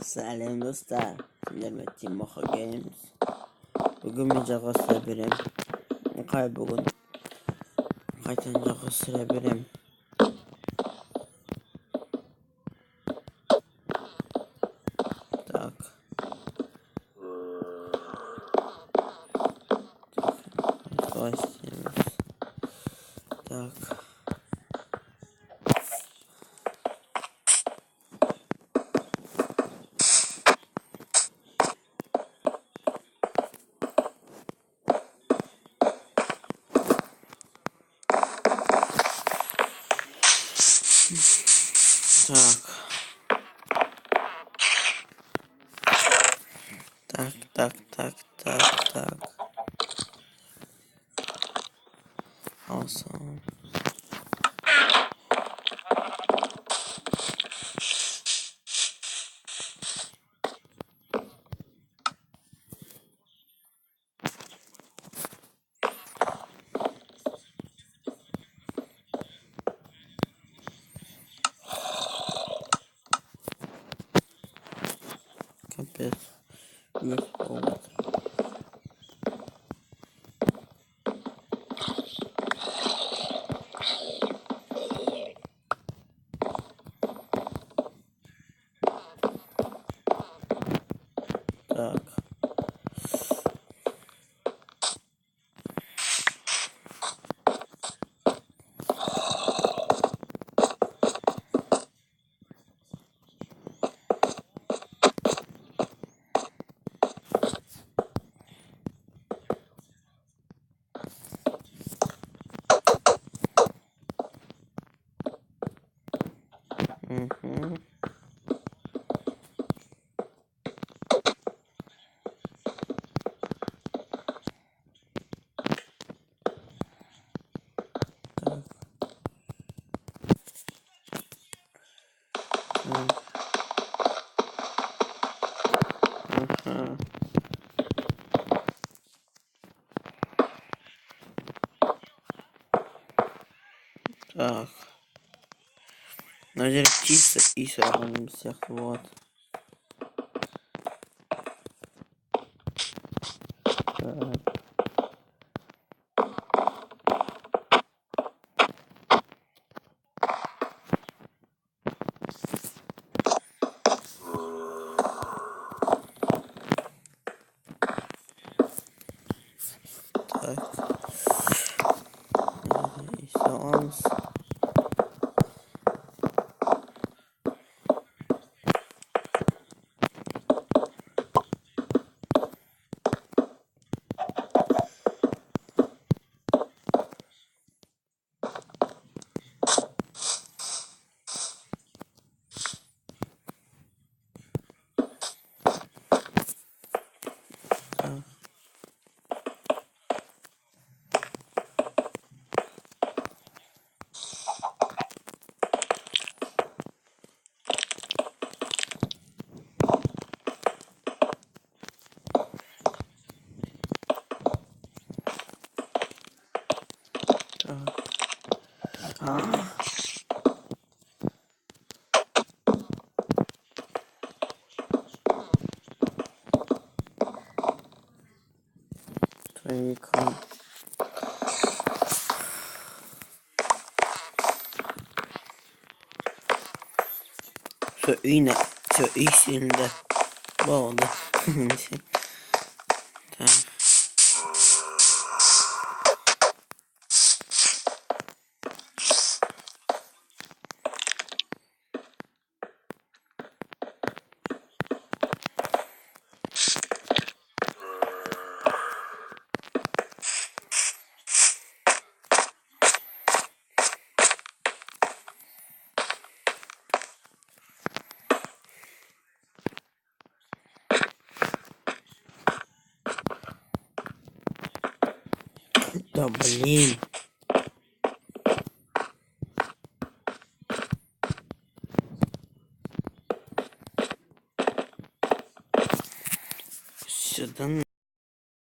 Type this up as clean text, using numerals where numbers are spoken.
Selam dostlar. Sizlerle Team Mocha Games. Bugün bir caga sürebilirim. Bugün kaçın caga sürebilirim. Tak. Başlıyoruz. Tak. Tak. Tak. Awesome. Kapıs. Yüz oldu. Tak. Mhm. Tak. Mhm. Так. Надо чисто и сравним всех. Вот. Так. Так. И соус. Так. Так. Прикольно. Все ине, все истинно. Болды. Так. Да блин.